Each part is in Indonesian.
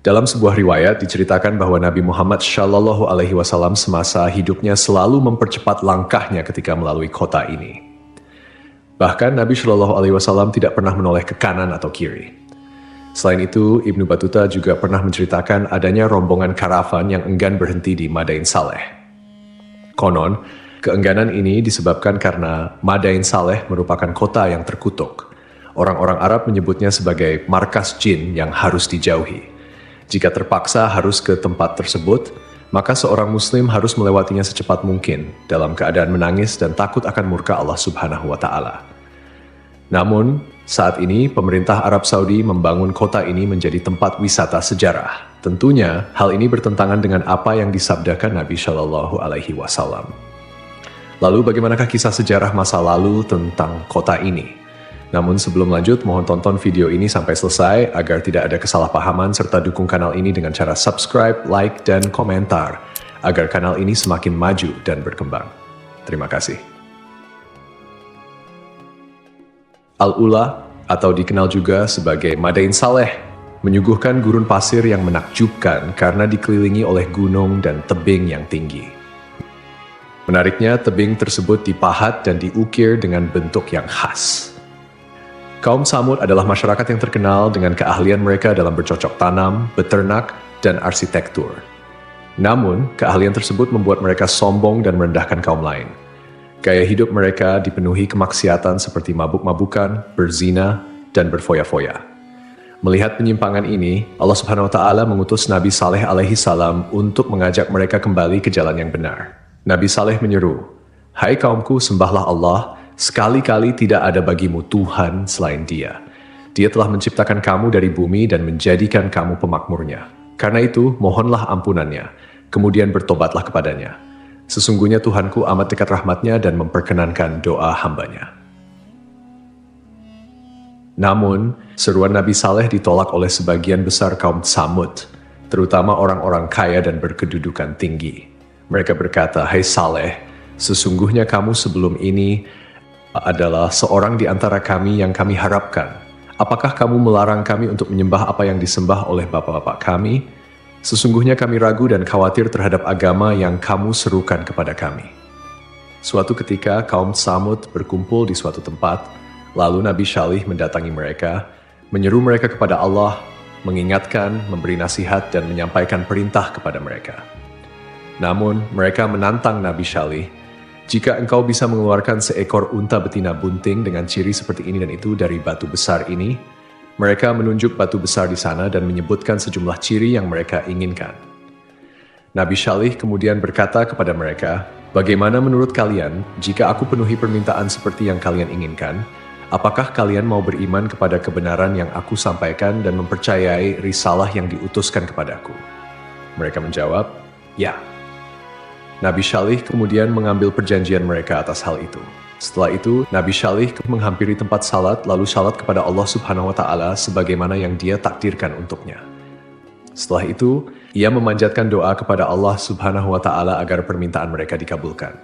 Dalam sebuah riwayat diceritakan bahwa Nabi Muhammad Shallallahu Alaihi Wasallam semasa hidupnya selalu mempercepat langkahnya ketika melalui kota ini. Bahkan Nabi Shallallahu Alaihi Wasallam tidak pernah menoleh ke kanan atau kiri. Selain itu, Ibnu Battuta juga pernah menceritakan adanya rombongan karavan yang enggan berhenti di Madain Saleh. Konon, keengganan ini disebabkan karena Madain Saleh merupakan kota yang terkutuk. Orang-orang Arab menyebutnya sebagai markas jin yang harus dijauhi. Jika terpaksa harus ke tempat tersebut, maka seorang muslim harus melewatinya secepat mungkin dalam keadaan menangis dan takut akan murka Allah Subhanahu wa Ta'ala. Namun, saat ini pemerintah Arab Saudi membangun kota ini menjadi tempat wisata sejarah. Tentunya, hal ini bertentangan dengan apa yang disabdakan Nabi Shallallahu Alaihi Wasallam. Lalu, bagaimanakah kisah sejarah masa lalu tentang kota ini? Namun sebelum lanjut, mohon tonton video ini sampai selesai agar tidak ada kesalahpahaman serta dukung kanal ini dengan cara subscribe, like, dan komentar agar kanal ini semakin maju dan berkembang. Terima kasih. Al-Ula atau dikenal juga sebagai Madain Saleh menyuguhkan gurun pasir yang menakjubkan karena dikelilingi oleh gunung dan tebing yang tinggi. Menariknya, tebing tersebut dipahat dan diukir dengan bentuk yang khas. Kaum Tsamud adalah masyarakat yang terkenal dengan keahlian mereka dalam bercocok tanam, beternak, dan arsitektur. Namun, keahlian tersebut membuat mereka sombong dan merendahkan kaum lain. Gaya hidup mereka dipenuhi kemaksiatan seperti mabuk-mabukan, berzina, dan berfoya-foya. Melihat penyimpangan ini, Allah Subhanahu wa Ta'ala mengutus Nabi Saleh alaihi salam untuk mengajak mereka kembali ke jalan yang benar. Nabi Saleh menyeru, "Hai kaumku, sembahlah Allah. Sekali-kali tidak ada bagimu Tuhan selain Dia. Dia telah menciptakan kamu dari bumi dan menjadikan kamu pemakmurnya. Karena itu, mohonlah ampunannya, kemudian bertobatlah kepadanya. Sesungguhnya Tuhanku amat dekat rahmatnya dan memperkenankan doa hambanya." Namun, seruan Nabi Saleh ditolak oleh sebagian besar kaum Tsamud, terutama orang-orang kaya dan berkedudukan tinggi. Mereka berkata, "Hai Saleh, sesungguhnya kamu sebelum ini adalah seorang di antara kami yang kami harapkan. Apakah kamu melarang kami untuk menyembah apa yang disembah oleh bapak-bapak kami? Sesungguhnya kami ragu dan khawatir terhadap agama yang kamu serukan kepada kami." Suatu ketika kaum Tsamud berkumpul di suatu tempat, lalu Nabi Saleh mendatangi mereka, menyeru mereka kepada Allah, mengingatkan, memberi nasihat, dan menyampaikan perintah kepada mereka. Namun mereka menantang Nabi Saleh, "Jika engkau bisa mengeluarkan seekor unta betina bunting dengan ciri seperti ini dan itu dari batu besar ini," mereka menunjuk batu besar di sana dan menyebutkan sejumlah ciri yang mereka inginkan. Nabi Saleh kemudian berkata kepada mereka, "Bagaimana menurut kalian jika aku penuhi permintaan seperti yang kalian inginkan? Apakah kalian mau beriman kepada kebenaran yang aku sampaikan dan mempercayai risalah yang diutuskan kepadaku?" Mereka menjawab, "Ya." Nabi Saleh kemudian mengambil perjanjian mereka atas hal itu. Setelah itu, Nabi Saleh menghampiri tempat salat lalu salat kepada Allah Subhanahu wa Ta'ala sebagaimana yang Dia takdirkan untuknya. Setelah itu, ia memanjatkan doa kepada Allah Subhanahu wa Ta'ala agar permintaan mereka dikabulkan.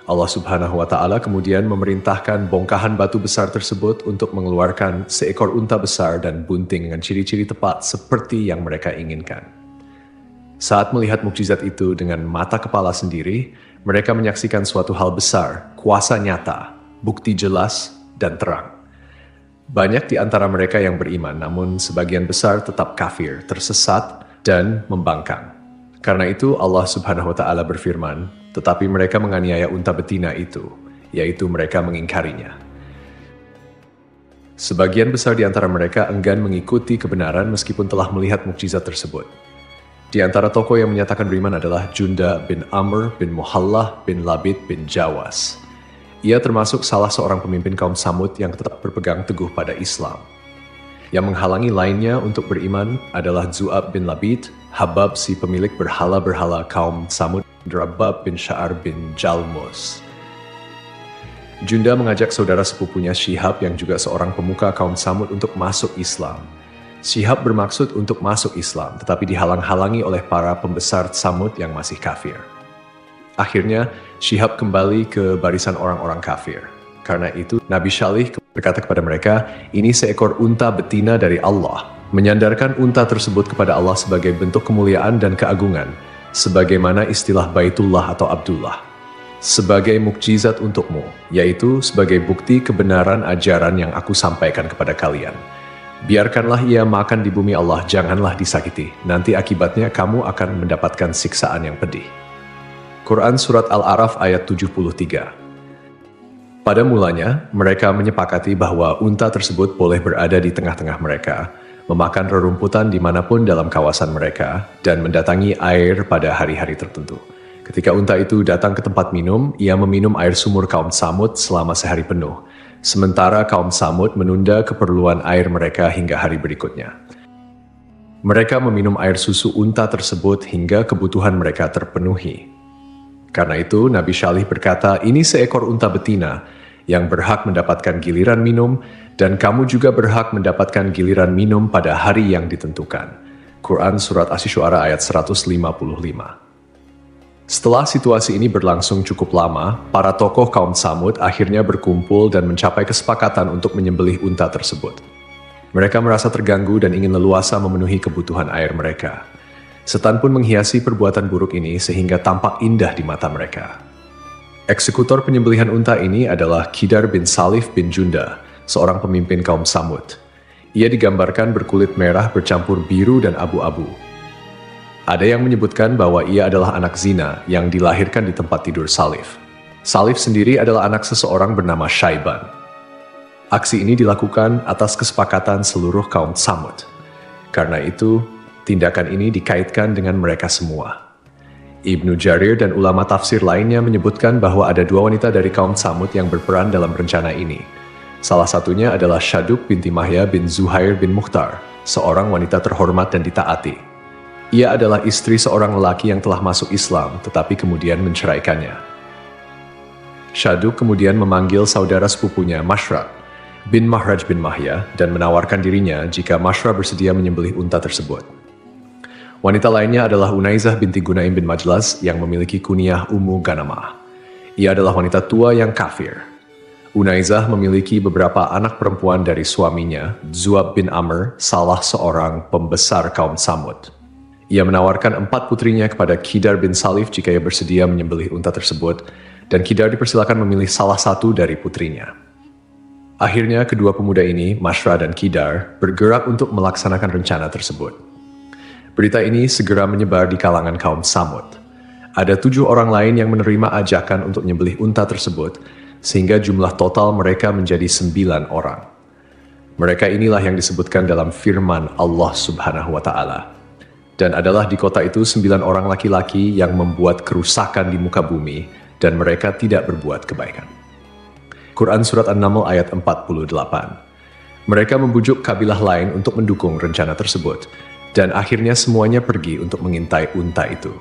Allah Subhanahu wa Ta'ala kemudian memerintahkan bongkahan batu besar tersebut untuk mengeluarkan seekor unta besar dan bunting dengan ciri-ciri tepat seperti yang mereka inginkan. Saat melihat mukjizat itu dengan mata kepala sendiri, mereka menyaksikan suatu hal besar, kuasa nyata, bukti jelas, dan terang. Banyak di antara mereka yang beriman, namun sebagian besar tetap kafir, tersesat, dan membangkang. Karena itu Allah Subhanahu wa Ta'ala berfirman, "Tetapi mereka menganiaya unta betina itu, yaitu mereka mengingkarinya." Sebagian besar di antara mereka enggan mengikuti kebenaran meskipun telah melihat mukjizat tersebut. Di antara tokoh yang menyatakan beriman adalah Junda bin Amr bin Muhallah bin Labid bin Jawas. Ia termasuk salah seorang pemimpin kaum Tsamud yang tetap berpegang teguh pada Islam. Yang menghalangi lainnya untuk beriman adalah Zu'ab bin Labid, Habab si pemilik berhala-berhala kaum Tsamud, Rabab bin Sya'ar bin Jalmus. Junda mengajak saudara sepupunya Syihab yang juga seorang pemuka kaum Tsamud untuk masuk Islam. Syihab bermaksud untuk masuk Islam, tetapi dihalang-halangi oleh para pembesar Tsamud yang masih kafir. Akhirnya, Syihab kembali ke barisan orang-orang kafir. Karena itu, Nabi Saleh berkata kepada mereka, "Ini seekor unta betina dari Allah. menyandarkan unta tersebut kepada Allah sebagai bentuk kemuliaan dan keagungan, sebagaimana istilah Baitullah atau Abdullah, sebagai mukjizat untukmu, yaitu sebagai bukti kebenaran ajaran yang aku sampaikan kepada kalian. Biarkanlah ia makan di bumi Allah, janganlah disakiti, nanti akibatnya kamu akan mendapatkan siksaan yang pedih. Quran Surat Al-A'raf ayat 73. Pada mulanya, mereka menyepakati bahwa unta tersebut boleh berada di tengah-tengah mereka, memakan rerumputan dimanapun dalam kawasan mereka, dan mendatangi air pada hari-hari tertentu. Ketika unta itu datang ke tempat minum, ia meminum air sumur kaum Tsamud selama sehari penuh, sementara kaum Tsamud menunda keperluan air mereka hingga hari berikutnya. Mereka meminum air susu unta tersebut hingga kebutuhan mereka terpenuhi. Karena itu, Nabi Syalih berkata, ini seekor unta betina yang berhak mendapatkan giliran minum, dan kamu juga berhak mendapatkan giliran minum pada hari yang ditentukan. Quran Surat Asy-Syu'ara ayat 155. Setelah situasi ini berlangsung cukup lama, para tokoh kaum Tsamud akhirnya berkumpul dan mencapai kesepakatan untuk menyembelih unta tersebut. Mereka merasa terganggu dan ingin leluasa memenuhi kebutuhan air mereka. Setan pun menghiasi perbuatan buruk ini sehingga tampak indah di mata mereka. Eksekutor penyembelihan unta ini adalah Qidar bin Salif bin Junda, seorang pemimpin kaum Tsamud. Ia digambarkan berkulit merah bercampur biru dan abu-abu. Ada yang menyebutkan bahwa ia adalah anak zina yang dilahirkan di tempat tidur Salif. Salif sendiri adalah anak seseorang bernama Syaiban. Aksi ini dilakukan atas kesepakatan seluruh kaum Tsamud. Karena itu, tindakan ini dikaitkan dengan mereka semua. Ibnu Jarir dan ulama tafsir lainnya menyebutkan bahwa ada dua wanita dari kaum Tsamud yang berperan dalam rencana ini. Salah satunya adalah Syaduk binti Mahya bin Zuhair bin Mukhtar, seorang wanita terhormat dan ditaati. Ia adalah istri seorang lelaki yang telah masuk Islam, tetapi kemudian menceraikannya. Syaduk kemudian memanggil saudara sepupunya Mashraq bin Mahraj bin Mahya dan menawarkan dirinya jika Mashraq bersedia menyembelih unta tersebut. Wanita lainnya adalah Unaizah binti Gunaim bin Majlas yang memiliki kunyah Ummu Ganamah. Ia adalah wanita tua yang kafir. Unaizah memiliki beberapa anak perempuan dari suaminya, Zuab bin Amr, salah seorang pembesar kaum Tsamud. Ia menawarkan 4 putrinya kepada Qidar bin Salif jika ia bersedia menyembelih unta tersebut, dan Qidar dipersilakan memilih salah satu dari putrinya. Akhirnya kedua pemuda ini, Mashraq dan Qidar, bergerak untuk melaksanakan rencana tersebut. Berita ini segera menyebar di kalangan kaum Tsamud. Ada 7 orang lain yang menerima ajakan untuk menyembelih unta tersebut, sehingga jumlah total mereka menjadi 9 orang. Mereka inilah yang disebutkan dalam firman Allah Subhanahu wa Ta'ala. Dan adalah di kota itu 9 orang laki-laki yang membuat kerusakan di muka bumi, dan mereka tidak berbuat kebaikan. Quran Surat An-Naml ayat 48. Mereka membujuk kabilah lain untuk mendukung rencana tersebut, dan akhirnya semuanya pergi untuk mengintai unta itu.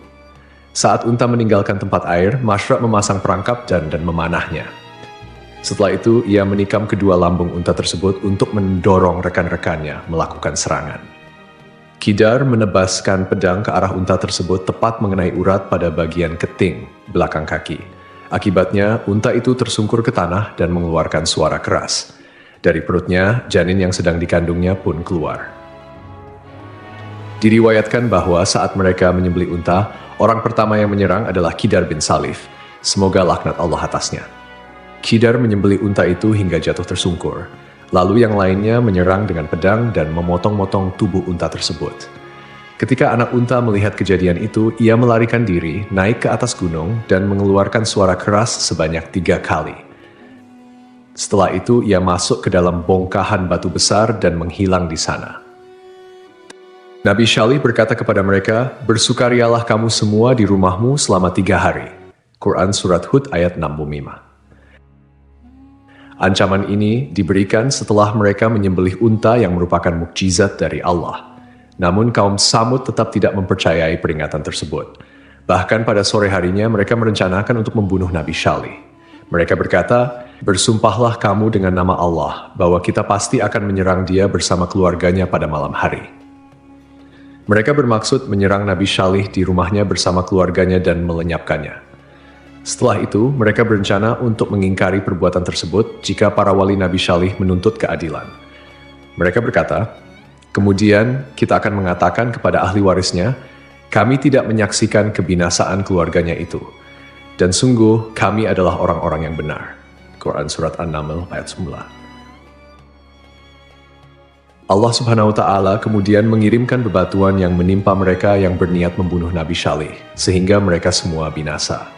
Saat unta meninggalkan tempat air, Mashraq memasang perangkap dan memanahnya. Setelah itu, ia menikam kedua lambung unta tersebut untuk mendorong rekan-rekannya melakukan serangan. Qidar menebaskan pedang ke arah unta tersebut tepat mengenai urat pada bagian keting belakang kaki. Akibatnya, unta itu tersungkur ke tanah dan mengeluarkan suara keras. Dari perutnya, janin yang sedang dikandungnya pun keluar. Diriwayatkan bahwa saat mereka menyembelih unta, orang pertama yang menyerang adalah Qidar bin Salif. Semoga laknat Allah atasnya. Qidar menyembelih unta itu hingga jatuh tersungkur. Lalu yang lainnya menyerang dengan pedang dan memotong-motong tubuh unta tersebut. Ketika anak unta melihat kejadian itu, ia melarikan diri, naik ke atas gunung, dan mengeluarkan suara keras sebanyak 3 kali. Setelah itu, ia masuk ke dalam bongkahan batu besar dan menghilang di sana. Nabi Syalih berkata kepada mereka, "Bersukarialah kamu semua di rumahmu selama 3 hari." Quran Surat Hud ayat 65. Ancaman ini diberikan setelah mereka menyembelih unta yang merupakan mukjizat dari Allah. Namun kaum Tsamud tetap tidak mempercayai peringatan tersebut. Bahkan pada sore harinya mereka merencanakan untuk membunuh Nabi Syalih. Mereka berkata, "Bersumpahlah kamu dengan nama Allah bahwa kita pasti akan menyerang dia bersama keluarganya pada malam hari." Mereka bermaksud menyerang Nabi Syalih di rumahnya bersama keluarganya dan melenyapkannya. Setelah itu, mereka berencana untuk mengingkari perbuatan tersebut jika para wali Nabi Syalih menuntut keadilan. Mereka berkata, Kemudian kita akan mengatakan kepada ahli warisnya, kami tidak menyaksikan kebinasaan keluarganya itu. Dan sungguh kami adalah orang-orang yang benar. Quran Surat An-Naml ayat 9. Allah Subhanahu wa Ta'ala kemudian mengirimkan bebatuan yang menimpa mereka yang berniat membunuh Nabi Syalih, sehingga mereka semua binasa.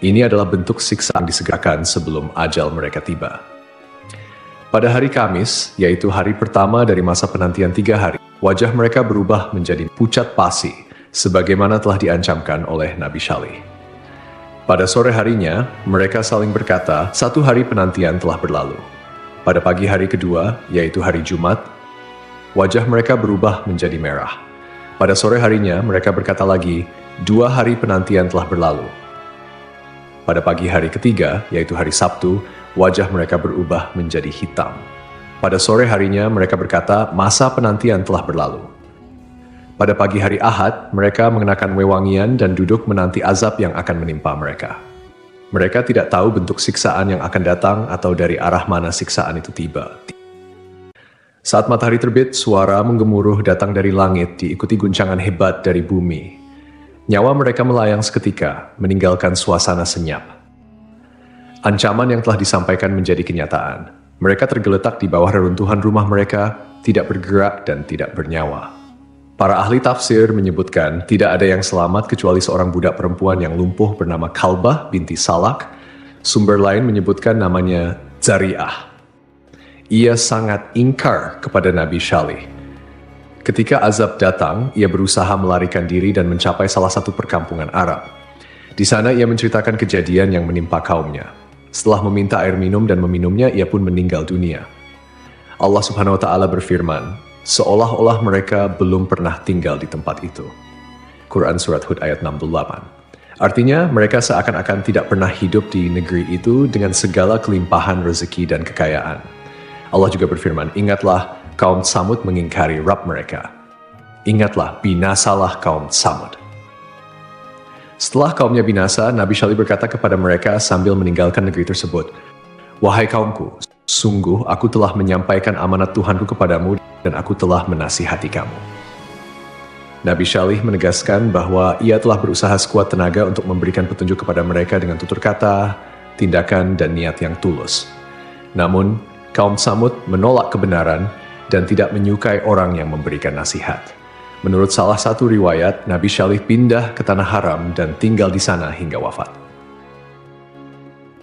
Ini adalah bentuk siksaan disegerakan sebelum ajal mereka tiba. Pada hari Kamis, yaitu hari pertama dari masa penantian 3 hari, wajah mereka berubah menjadi pucat pasi, sebagaimana telah diancamkan oleh Nabi Syalih. Pada sore harinya, mereka saling berkata, 1 hari penantian telah berlalu. Pada pagi hari kedua, yaitu hari Jumat, wajah mereka berubah menjadi merah. Pada sore harinya, mereka berkata lagi, 2 hari penantian telah berlalu. Pada pagi hari ketiga, yaitu hari Sabtu, wajah mereka berubah menjadi hitam. Pada sore harinya, mereka berkata, masa penantian telah berlalu. Pada pagi hari Ahad, mereka mengenakan wewangian dan duduk menanti azab yang akan menimpa mereka. Mereka tidak tahu bentuk siksaan yang akan datang atau dari arah mana siksaan itu tiba. Saat matahari terbit, suara menggemuruh datang dari langit diikuti guncangan hebat dari bumi. Nyawa mereka melayang seketika, meninggalkan suasana senyap. Ancaman yang telah disampaikan menjadi kenyataan. Mereka tergeletak di bawah reruntuhan rumah mereka, tidak bergerak dan tidak bernyawa. Para ahli tafsir menyebutkan tidak ada yang selamat kecuali seorang budak perempuan yang lumpuh bernama Kalbah binti Salak. Sumber lain menyebutkan namanya Zari'ah. Ia sangat ingkar kepada Nabi Syalih. Ketika azab datang, ia berusaha melarikan diri dan mencapai salah satu perkampungan Arab. Di sana ia menceritakan kejadian yang menimpa kaumnya. Setelah meminta air minum dan meminumnya, ia pun meninggal dunia. Allah Subhanahu wa Ta'ala berfirman, seolah-olah mereka belum pernah tinggal di tempat itu. Quran Surat Hud ayat 68. Artinya, mereka seakan-akan tidak pernah hidup di negeri itu dengan segala kelimpahan rezeki dan kekayaan. Allah juga berfirman, ingatlah kaum Tsamud mengingkari Rabb mereka. Ingatlah, binasalah kaum Tsamud. Setelah kaumnya binasa, Nabi Syalih berkata kepada mereka sambil meninggalkan negeri tersebut, wahai kaumku, sungguh aku telah menyampaikan amanat Tuhanku kepadamu dan aku telah menasihati kamu. Nabi Syalih menegaskan bahwa ia telah berusaha sekuat tenaga untuk memberikan petunjuk kepada mereka dengan tutur kata, tindakan, dan niat yang tulus. Namun, kaum Tsamud menolak kebenaran dan tidak menyukai orang yang memberikan nasihat. Menurut salah satu riwayat, Nabi Syalih pindah ke Tanah Haram dan tinggal di sana hingga wafat.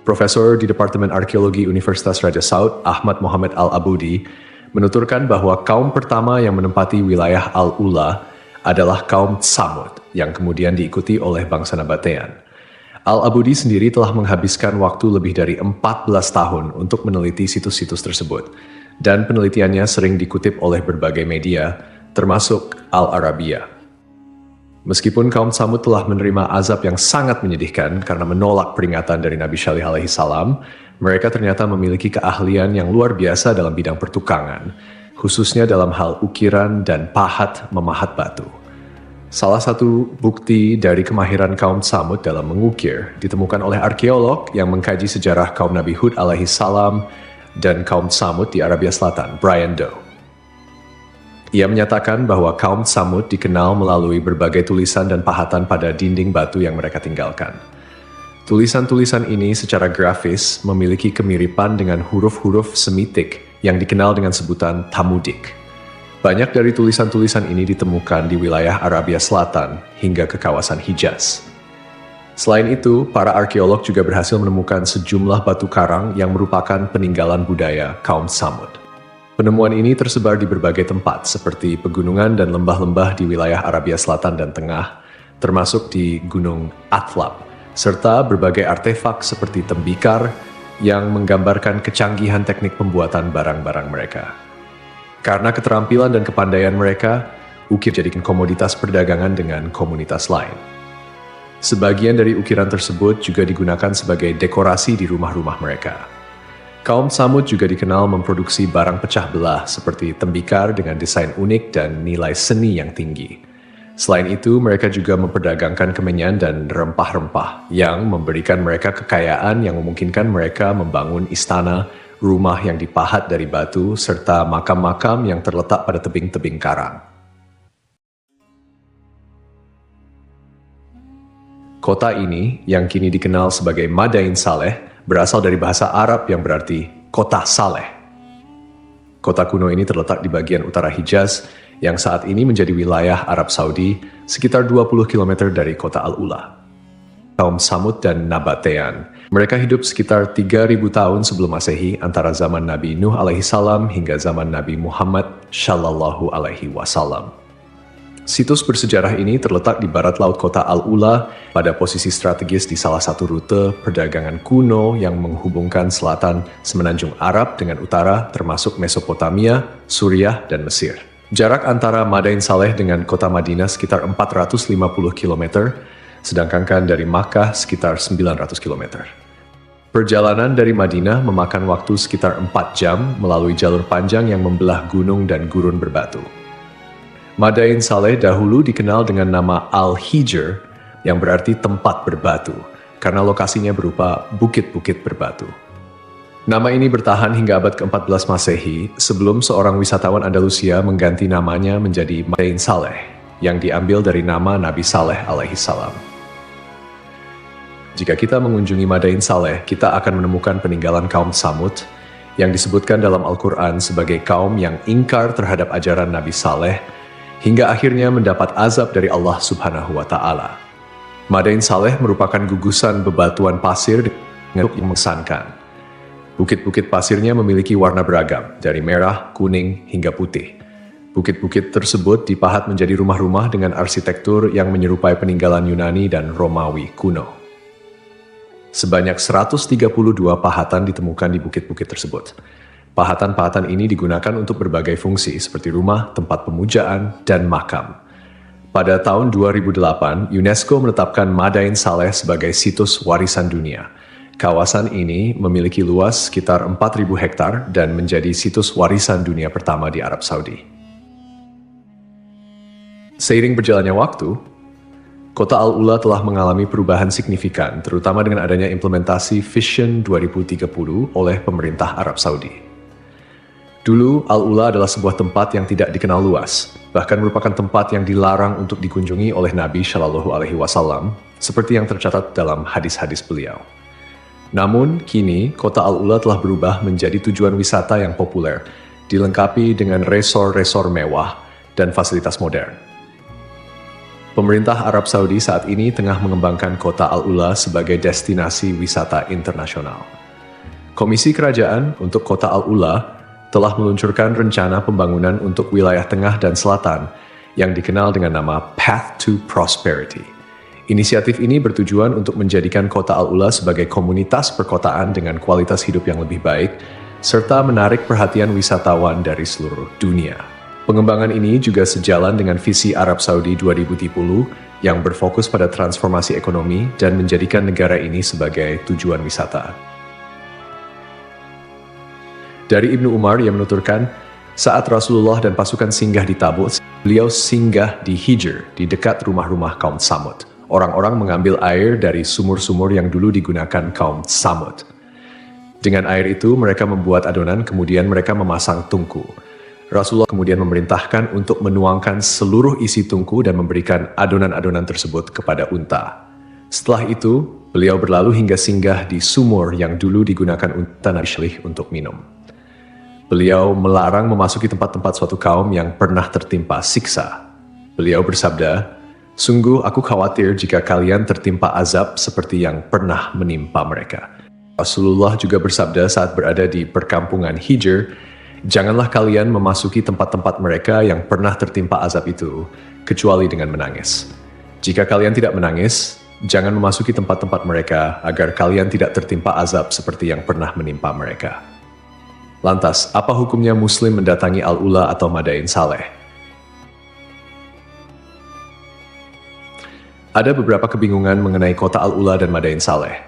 Profesor di Departemen Arkeologi Universitas Raja Saud, Ahmad Muhammad Al-Abudi, menuturkan bahwa kaum pertama yang menempati wilayah Al-Ula adalah kaum Tsamud, yang kemudian diikuti oleh bangsa Nabatean. Al-Abudi sendiri telah menghabiskan waktu lebih dari 14 tahun untuk meneliti situs-situs tersebut, dan penelitiannya sering dikutip oleh berbagai media, termasuk Al-Arabiya. Meskipun kaum Tsamud telah menerima azab yang sangat menyedihkan karena menolak peringatan dari Nabi Syalih alaihi salam, mereka ternyata memiliki keahlian yang luar biasa dalam bidang pertukangan, khususnya dalam hal ukiran dan pahat memahat batu. Salah satu bukti dari kemahiran kaum Tsamud dalam mengukir ditemukan oleh arkeolog yang mengkaji sejarah kaum Nabi Hud alaihi salam dan kaum Tsamud di Arabia Selatan, Brian Doe. Ia menyatakan bahwa kaum Tsamud dikenal melalui berbagai tulisan dan pahatan pada dinding batu yang mereka tinggalkan. Tulisan-tulisan ini secara grafis memiliki kemiripan dengan huruf-huruf Semitik yang dikenal dengan sebutan Tamudik. Banyak dari tulisan-tulisan ini ditemukan di wilayah Arabia Selatan hingga ke kawasan Hijaz. Selain itu, para arkeolog juga berhasil menemukan sejumlah batu karang yang merupakan peninggalan budaya kaum Tsamud. Penemuan ini tersebar di berbagai tempat seperti pegunungan dan lembah-lembah di wilayah Arabia Selatan dan Tengah, termasuk di Gunung Atlab, serta berbagai artefak seperti tembikar yang menggambarkan kecanggihan teknik pembuatan barang-barang mereka. Karena keterampilan dan kepandaian mereka, ukir jadikan komoditas perdagangan dengan komunitas lain. Sebagian dari ukiran tersebut juga digunakan sebagai dekorasi di rumah-rumah mereka. Kaum Tsamud juga dikenal memproduksi barang pecah belah seperti tembikar dengan desain unik dan nilai seni yang tinggi. Selain itu, mereka juga memperdagangkan kemenyan dan rempah-rempah yang memberikan mereka kekayaan yang memungkinkan mereka membangun istana, rumah yang dipahat dari batu, serta makam-makam yang terletak pada tebing-tebing karang. Kota ini, yang kini dikenal sebagai Madain Saleh, berasal dari bahasa Arab yang berarti kota Saleh. Kota kuno ini terletak di bagian utara Hijaz, yang saat ini menjadi wilayah Arab Saudi, sekitar 20 km dari kota Al-Ula. Kaum Samud dan Nabatean, mereka hidup sekitar 3.000 tahun sebelum Masehi, antara zaman Nabi Nuh alaihissalam hingga zaman Nabi Muhammad shallallahu alaihi wasallam. Situs bersejarah ini terletak di barat laut kota Al-Ula, pada posisi strategis di salah satu rute perdagangan kuno yang menghubungkan selatan Semenanjung Arab dengan utara, termasuk Mesopotamia, Suriah, dan Mesir. Jarak antara Madain Saleh dengan kota Madinah sekitar 450 km, sedangkan dari Makkah sekitar 900 km. Perjalanan dari Madinah memakan waktu sekitar 4 jam melalui jalur panjang yang membelah gunung dan gurun berbatu. Madain Saleh dahulu dikenal dengan nama Al-Hijr, yang berarti tempat berbatu, karena lokasinya berupa bukit-bukit berbatu. Nama ini bertahan hingga abad ke-14 Masehi, sebelum seorang wisatawan Andalusia mengganti namanya menjadi Madain Saleh, yang diambil dari nama Nabi Saleh alaihissalam. Jika kita mengunjungi Madain Saleh, kita akan menemukan peninggalan kaum Samud, yang disebutkan dalam Al-Quran sebagai kaum yang ingkar terhadap ajaran Nabi Saleh, hingga akhirnya mendapat azab dari Allah Subhanahu wa Ta'ala. Madain Saleh merupakan gugusan bebatuan pasir yang mengesankan. Bukit-bukit pasirnya memiliki warna beragam, dari merah, kuning, hingga putih. Bukit-bukit tersebut dipahat menjadi rumah-rumah dengan arsitektur yang menyerupai peninggalan Yunani dan Romawi kuno. Sebanyak 132 pahatan ditemukan di bukit-bukit tersebut. Pahatan-pahatan ini digunakan untuk berbagai fungsi seperti rumah, tempat pemujaan, dan makam. Pada tahun 2008, UNESCO menetapkan Madain Saleh sebagai situs warisan dunia. Kawasan ini memiliki luas sekitar 4.000 hektar dan menjadi situs warisan dunia pertama di Arab Saudi. Seiring berjalannya waktu, kota Al-Ula telah mengalami perubahan signifikan, terutama dengan adanya implementasi Vision 2030 oleh pemerintah Arab Saudi. Dulu, Al-Ula adalah sebuah tempat yang tidak dikenal luas, bahkan merupakan tempat yang dilarang untuk dikunjungi oleh Nabi Shallallahu Alaihi Wasallam, seperti yang tercatat dalam hadis-hadis beliau. Namun, kini kota Al-Ula telah berubah menjadi tujuan wisata yang populer, dilengkapi dengan resor-resor mewah dan fasilitas modern. Pemerintah Arab Saudi saat ini tengah mengembangkan kota Al-Ula sebagai destinasi wisata internasional. Komisi Kerajaan untuk kota Al-Ula telah meluncurkan rencana pembangunan untuk wilayah tengah dan selatan yang dikenal dengan nama Path to Prosperity. Inisiatif ini bertujuan untuk menjadikan kota Al-Ula sebagai komunitas perkotaan dengan kualitas hidup yang lebih baik, serta menarik perhatian wisatawan dari seluruh dunia. Pengembangan ini juga sejalan dengan visi Arab Saudi 2030 yang berfokus pada transformasi ekonomi dan menjadikan negara ini sebagai tujuan wisata. Dari Ibnu Umar yang menuturkan, saat Rasulullah dan pasukan singgah di Tabuk, beliau singgah di Hijr, di dekat rumah-rumah kaum Samud. Orang-orang mengambil air dari sumur-sumur yang dulu digunakan kaum Samud. Dengan air itu, mereka membuat adonan, kemudian mereka memasang tungku. Rasulullah kemudian memerintahkan untuk menuangkan seluruh isi tungku dan memberikan adonan-adonan tersebut kepada unta. Setelah itu, beliau berlalu hingga singgah di sumur yang dulu digunakan unta Nabi Shalih untuk minum. Beliau melarang memasuki tempat-tempat suatu kaum yang pernah tertimpa siksa. Beliau bersabda, "Sungguh aku khawatir jika kalian tertimpa azab seperti yang pernah menimpa mereka." Rasulullah juga bersabda saat berada di perkampungan Hijr, "Janganlah kalian memasuki tempat-tempat mereka yang pernah tertimpa azab itu, kecuali dengan menangis. Jika kalian tidak menangis, jangan memasuki tempat-tempat mereka agar kalian tidak tertimpa azab seperti yang pernah menimpa mereka." Lantas, apa hukumnya Muslim mendatangi Al-Ula atau Madain Saleh? Ada beberapa kebingungan mengenai kota Al-Ula dan Madain Saleh.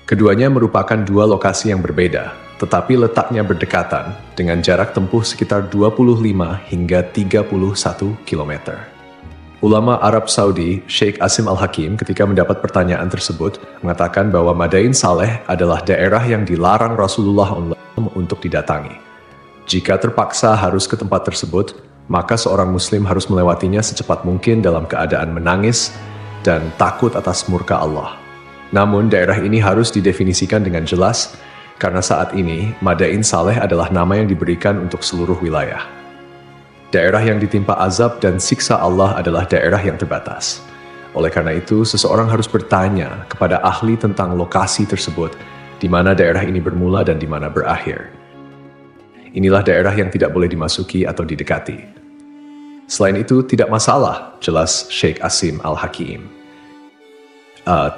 Keduanya merupakan dua lokasi yang berbeda, tetapi letaknya berdekatan dengan jarak tempuh sekitar 25 hingga 31 km. Ulama Arab Saudi, Sheikh Asim Al-Hakim, ketika mendapat pertanyaan tersebut, mengatakan bahwa Madain Saleh adalah daerah yang dilarang Rasulullah untuk didatangi. Jika terpaksa harus ke tempat tersebut, maka seorang muslim harus melewatinya secepat mungkin dalam keadaan menangis dan takut atas murka Allah. Namun daerah ini harus didefinisikan dengan jelas, karena saat ini Madain Saleh adalah nama yang diberikan untuk seluruh wilayah. Daerah yang ditimpa azab dan siksa Allah adalah daerah yang terbatas. Oleh karena itu, seseorang harus bertanya kepada ahli tentang lokasi tersebut, di mana daerah ini bermula dan di mana berakhir. Inilah daerah yang tidak boleh dimasuki atau didekati. Selain itu, tidak masalah, jelas Sheikh Asim Al-Hakim.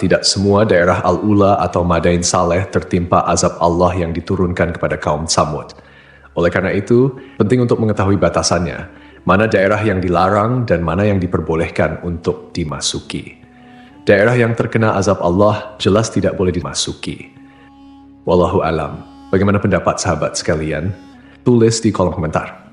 Tidak semua daerah Al-Ula atau Madain Saleh tertimpa azab Allah yang diturunkan kepada kaum Tsamud. Oleh karena itu, penting untuk mengetahui batasannya, mana daerah yang dilarang dan mana yang diperbolehkan untuk dimasuki. Daerah yang terkena azab Allah jelas tidak boleh dimasuki. Wallahu alam. Bagaimana pendapat sahabat sekalian? Tulis di kolom komentar.